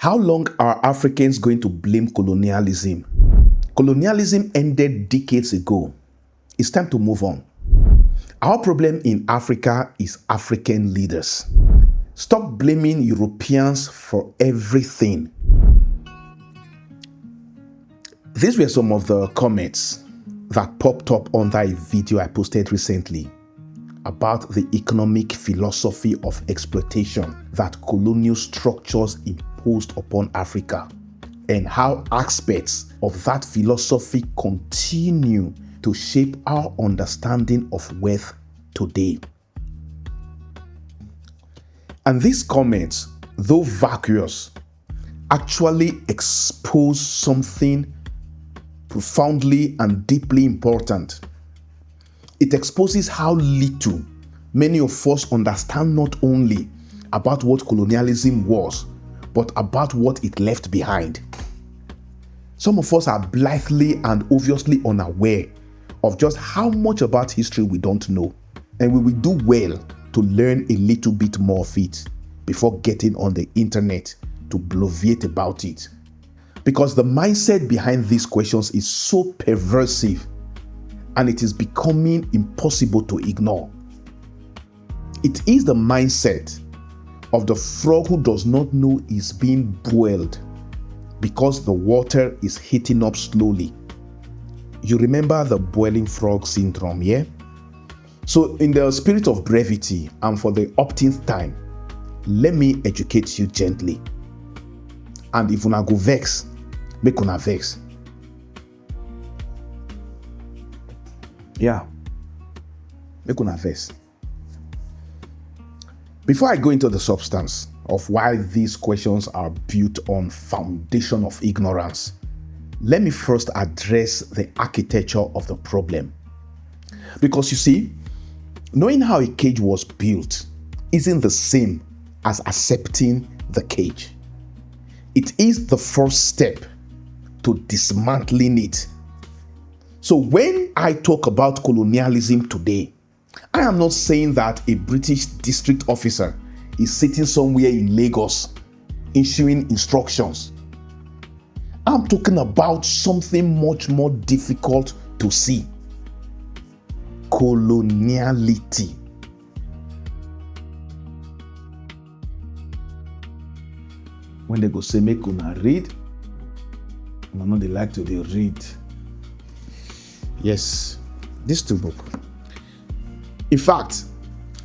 How long are Africans going to blame colonialism? Colonialism ended decades ago. It's time to move on. Our problem in Africa is African leaders. Stop blaming Europeans for everything. These were some of the comments that popped up under a video I posted recently about the economic philosophy of exploitation that colonial structures imposed upon Africa, and how aspects of that philosophy continue to shape our understanding of wealth today. And these comments, though vacuous, actually expose something profoundly and deeply important. It exposes how little many of us understand not only about what colonialism was, but about what it left behind. Some of us are blithely and obviously unaware of just how much about history we don't know, and we will do well to learn a little bit more of it before getting on the internet to bloviate about it. Because the mindset behind these questions is so perversive, and it is becoming impossible to ignore. It is the mindset of the frog who does not know is being boiled because the water is heating up slowly. You remember the boiling frog syndrome, yeah? So in the spirit of brevity and for the umpteenth time, let me educate you gently. And if una go vex, make una vex. Yeah, make una vex. Before I go into the substance of why these questions are built on foundation of ignorance, let me first address the architecture of the problem. Because you see, knowing how a cage was built isn't the same as accepting the cage. It is the first step to dismantling it. So when I talk about colonialism today, I am not saying that a British district officer is sitting somewhere in Lagos issuing instructions. I'm talking about something much more difficult to see. Coloniality. When they go say make una read, una no dey like to dey read. Yes, these two books. In fact,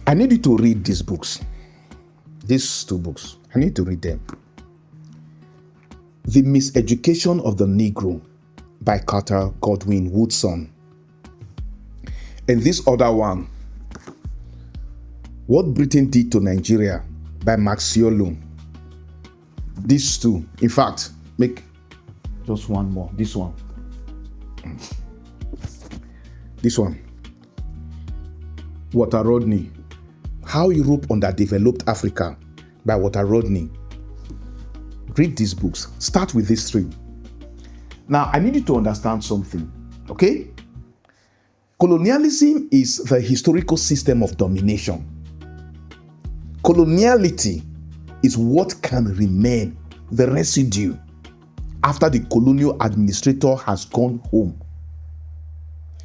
I need you to read these books. These two books. I need to read them. The Miseducation of the Negro by Carter Godwin Woodson. And this other one, What Britain Did to Nigeria by Max Yolo. These two. In fact, make just one more. This one. This one. Walter Rodney. How Europe Underdeveloped Africa by Walter Rodney. Read these books. Start with these three. Now, I need you to understand something, okay? Colonialism is the historical system of domination. Coloniality is what can remain, the residue, after the colonial administrator has gone home.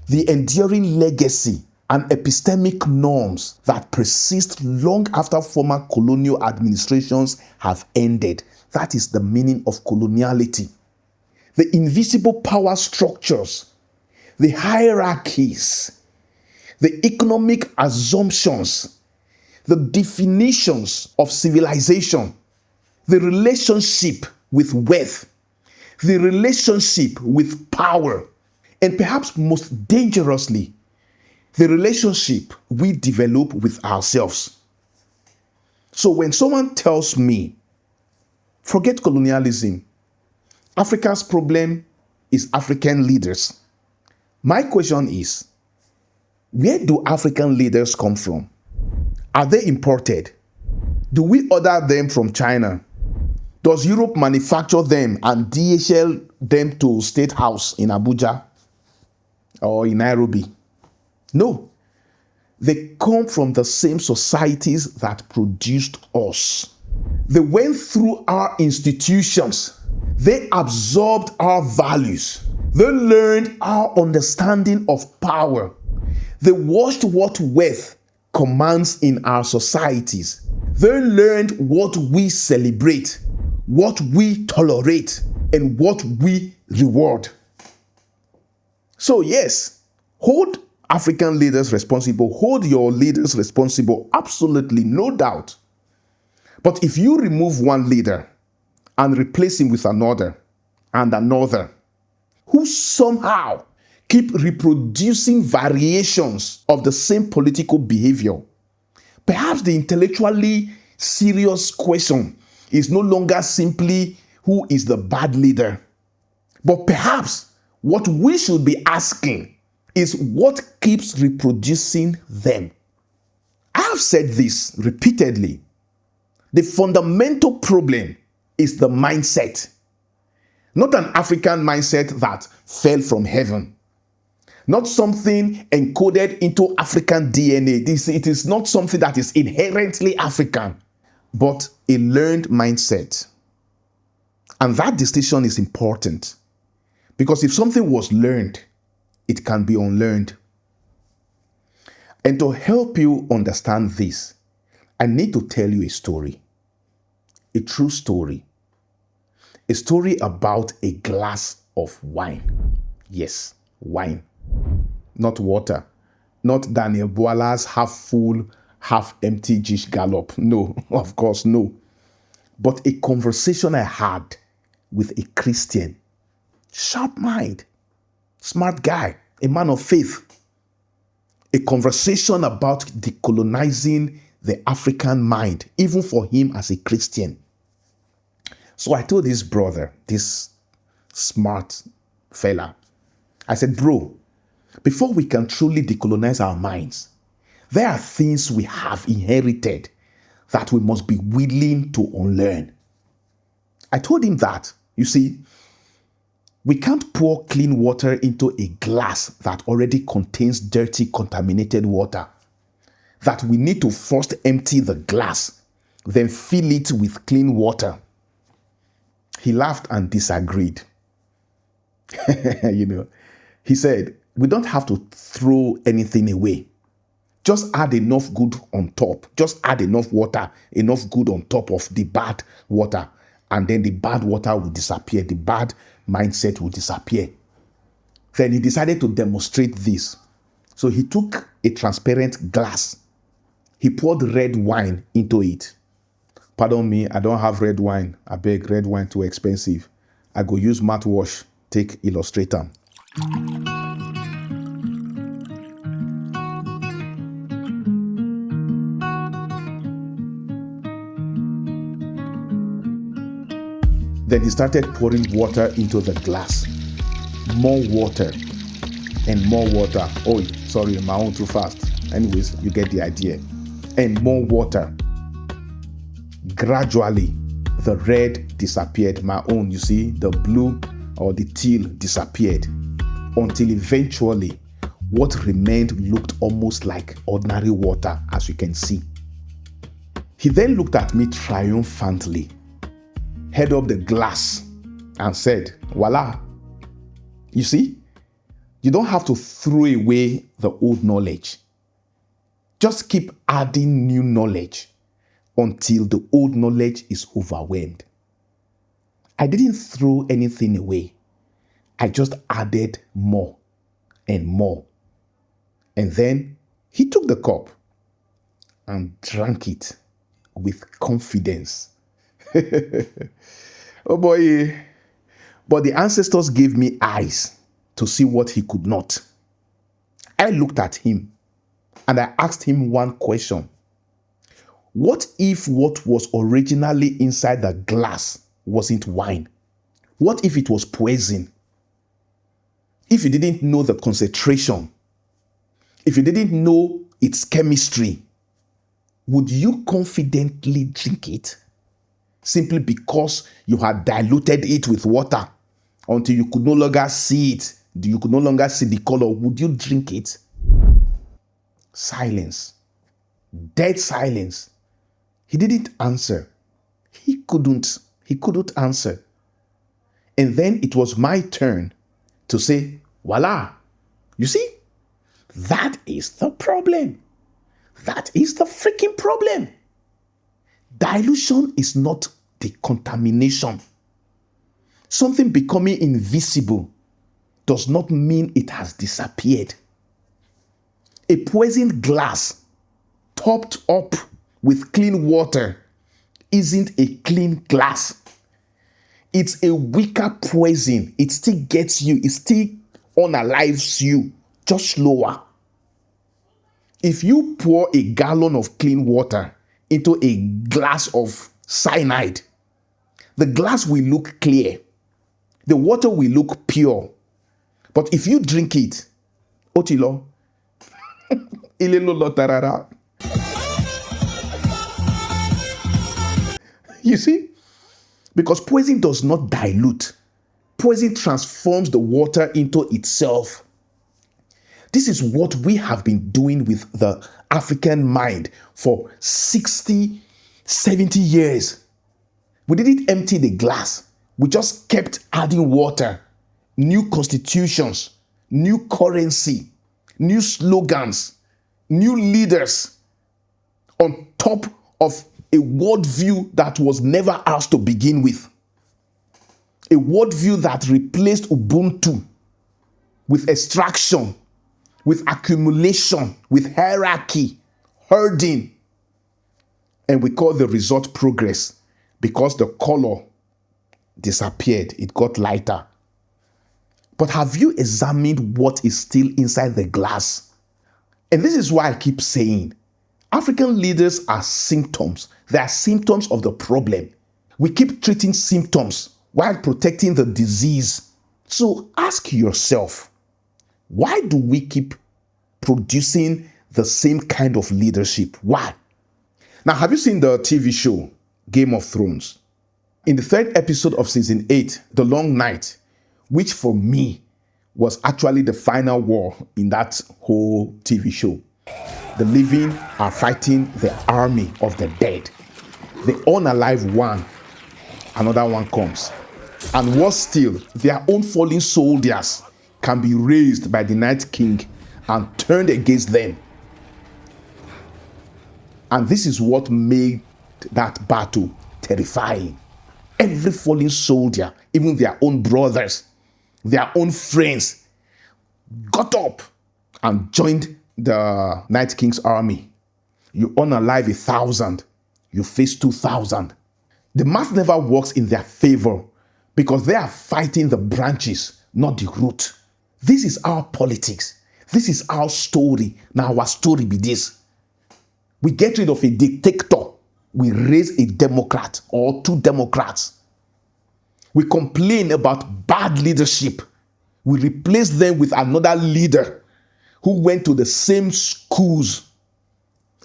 The enduring legacy and epistemic norms that persist long after former colonial administrations have ended. That is the meaning of coloniality. The invisible power structures, the hierarchies, the economic assumptions, the definitions of civilization, the relationship with wealth, the relationship with power, and perhaps most dangerously, the relationship we develop with ourselves. So when someone tells me, forget colonialism, Africa's problem is African leaders, my question is, where do African leaders come from? Are they imported? Do we order them from China? Does Europe manufacture them and DHL them to State House in Abuja or in Nairobi? No. They come from the same societies that produced us. They went through our institutions. They absorbed our values. They learned our understanding of power. They watched what wealth commands in our societies. They learned what we celebrate, what we tolerate, and what we reward. So yes, hold African leaders responsible, hold your leaders responsible, absolutely, no doubt. But if you remove one leader and replace him with another and another, who somehow keep reproducing variations of the same political behavior, perhaps the intellectually serious question is no longer simply who is the bad leader, but perhaps what we should be asking is what keeps reproducing them. I have said this repeatedly. The fundamental problem is the mindset. Not an African mindset that fell from heaven. Not something encoded into African DNA. It is not something that is inherently African, but a learned mindset. And that distinction is important, because if something was learned, it can be unlearned. And to help you understand this, I need to tell you a story, a true story, a story about a glass of wine. Yes, wine, not water, not Daniel Boala's half full, half empty Gish Gallop. No, of course, no. But a conversation I had with a Christian, sharp mind, smart guy, a man of faith. A conversation about decolonizing the African mind, even for him as a Christian. So I told this brother, this smart fella, I said, bro, before we can truly decolonize our minds, there are things we have inherited that we must be willing to unlearn. I told him that, you see, we can't pour clean water into a glass that already contains dirty, contaminated water. That we need to first empty the glass, then fill it with clean water. He laughed and disagreed. He said, we don't have to throw anything away. Just add enough good on top. Just add enough water, enough good on top of the bad water. And then the bad water will disappear. The bad mindset will disappear. Then he decided to demonstrate this. So he took a transparent glass. He poured red wine into it. Pardon me, I don't have red wine. I beg, red wine too expensive. I go use mouthwash, take illustrator. Then he started pouring water into the glass. More water and more water. Oh, sorry, my own too fast. Anyways, you get the idea. And more water. Gradually, the red disappeared. My own, you see, the blue or the teal disappeared. Until eventually, what remained looked almost like ordinary water, as you can see. He then looked at me triumphantly, held up the glass and said, voila. You see, you don't have to throw away the old knowledge. Just keep adding new knowledge until the old knowledge is overwhelmed. I didn't throw anything away. I just added more and more. And then he took the cup and drank it with confidence. Oh boy. But the ancestors gave me eyes to see what he could not. I looked at him and I asked him one question. What if what was originally inside the glass wasn't wine? What if it was poison? If you didn't know the concentration, if you didn't know its chemistry, would you confidently drink it? Simply because you had diluted it with water until you could no longer see it, you could no longer see the color, would you drink it? Silence. Dead silence. He didn't answer. couldn't answer. And then it was my turn to say, voila, you see, that is the problem. That is the freaking problem. Dilution is not decontamination. Something becoming invisible does not mean it has disappeared. A poisoned glass topped up with clean water isn't a clean glass. It's a weaker poison. It still gets you. It still unalives you, just slower. If you pour a gallon of clean water into a glass of cyanide, the glass will look clear. The water will look pure. But if you drink it, Otilo, ilelo tarara. You see? Because poison does not dilute. Poison transforms the water into itself. This is what we have been doing with the African mind for 60, 70 years. We didn't empty the glass. We just kept adding water, new constitutions, new currency, new slogans, new leaders on top of a worldview that was never ours to begin with. A worldview that replaced Ubuntu with extraction, with accumulation, with hierarchy, herding. And we call the result progress because the color disappeared. It got lighter. But have you examined what is still inside the glass? And this is why I keep saying, African leaders are symptoms. They are symptoms of the problem. We keep treating symptoms while protecting the disease. So ask yourself, why do we keep producing the same kind of leadership? Why? Now, have you seen the TV show Game of Thrones? In the third episode of season 8, The Long Night, which for me was actually the final war in that whole TV show. The living are fighting the army of the dead. The unalive one, another one comes. And worse still, their own fallen soldiers can be raised by the Night King and turned against them. And this is what made that battle terrifying. Every fallen soldier, even their own brothers, their own friends, got up and joined the Night King's army. You unalive 1,000, you face 2,000. The math never works in their favor because they are fighting the branches, not the root. This is our politics. This is our story. Now our story be this. We get rid of a dictator. We raise a Democrat or 2 Democrats. We complain about bad leadership. We replace them with another leader who went to the same schools,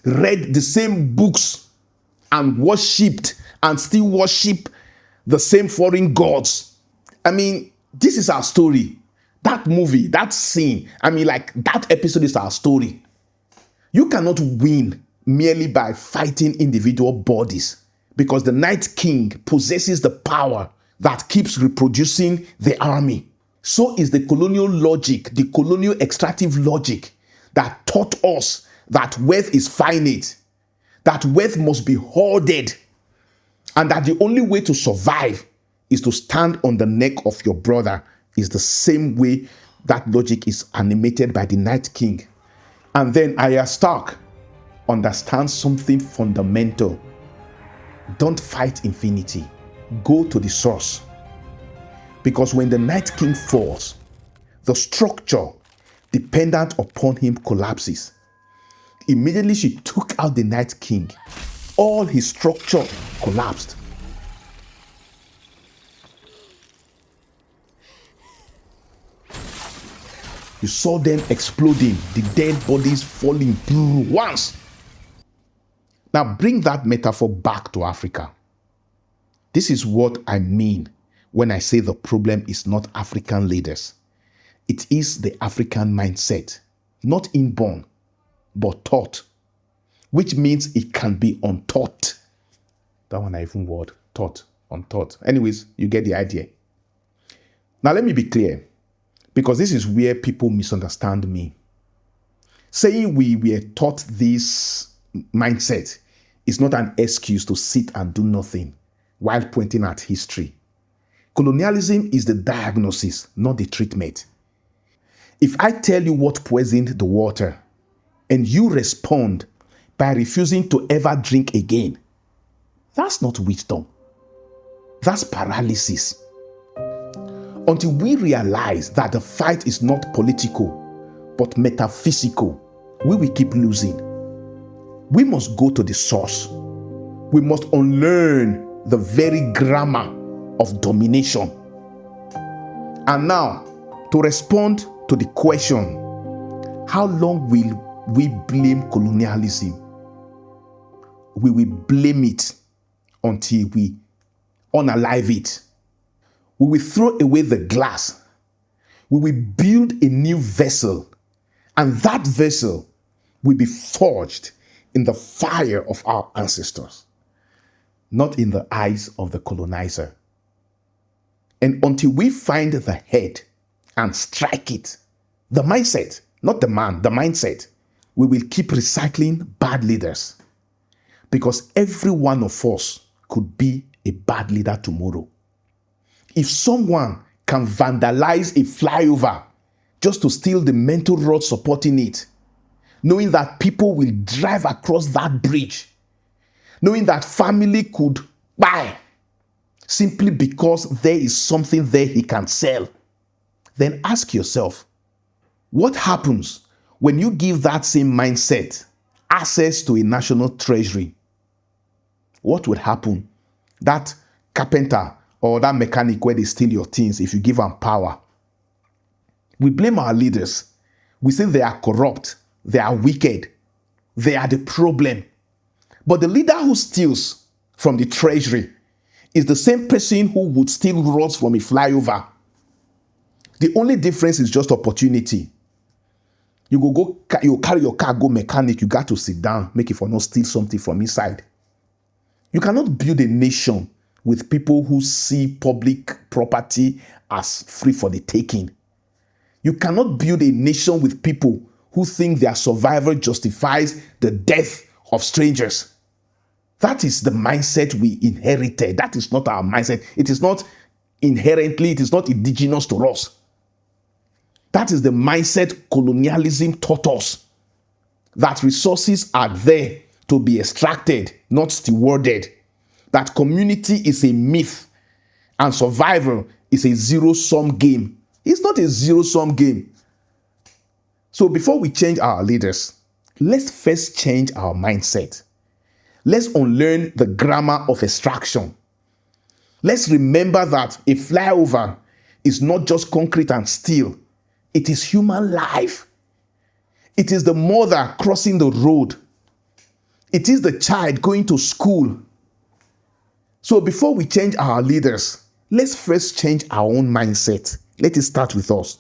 read the same books, and worshipped and still worship the same foreign gods. I mean, this is our story. That movie, that scene, that episode is our story. You cannot win merely by fighting individual bodies because the Night King possesses the power that keeps reproducing the army. So is the colonial logic, the colonial extractive logic that taught us that wealth is finite, that wealth must be hoarded, and that the only way to survive is to stand on the neck of your brother is the same way that logic is animated by the Night King. And then Arya Stark understands something fundamental. Don't fight infinity. Go to the source. Because when the Night King falls, the structure dependent upon him collapses. Immediately she took out the Night King. All his structure collapsed. You saw them exploding, the dead bodies falling once. Now bring that metaphor back to Africa. This is what I mean when I say the problem is not African leaders. It is the African mindset, not inborn, but taught, which means it can be untaught. That one I even word. Untaught. Anyways, you get the idea. Now, let me be clear, because this is where people misunderstand me. Saying we were taught this mindset is not an excuse to sit and do nothing while pointing at history. Colonialism is the diagnosis, not the treatment. If I tell you what poisoned the water and you respond by refusing to ever drink again, that's not wisdom. That's paralysis. Until we realize that the fight is not political, but metaphysical, we will keep losing. We must go to the source. We must unlearn the very grammar of domination. And now, to respond to the question, how long will we blame colonialism? We will blame it until we unalive it. We will throw away the glass. We will build a new vessel, and that vessel will be forged in the fire of our ancestors, not in the eyes of the colonizer. And until we find the head and strike it, the mindset, not the man, the mindset, we will keep recycling bad leaders, because every one of us could be a bad leader tomorrow. If someone can vandalize a flyover just to steal the mental rod supporting it, knowing that people will drive across that bridge, knowing that family could buy simply because there is something there he can sell, then ask yourself, what happens when you give that same mindset access to a national treasury? What would happen? That carpenter or that mechanic where they steal your things, if you give them power. We blame our leaders. We say they are corrupt, they are wicked, they are the problem. But the leader who steals from the treasury is the same person who would steal rods from a flyover. The only difference is just opportunity. You carry your car, go mechanic, you got to sit down, make it for not steal something from inside. You cannot build a nation with people who see public property as free for the taking. You cannot build a nation with people who think their survival justifies the death of strangers. That is the mindset we inherited. That is not our mindset. It is not indigenous to us. That is the mindset colonialism taught us. That resources are there to be extracted, not stewarded. That community is a myth and survival is a zero-sum game. It's not a zero-sum game. So before we change our leaders, let's first change our mindset. Let's unlearn the grammar of extraction. Let's remember that a flyover is not just concrete and steel. It is human life. It is the mother crossing the road. It is the child going to school. So before we change our leaders, let's first change our own mindset. Let it start with us.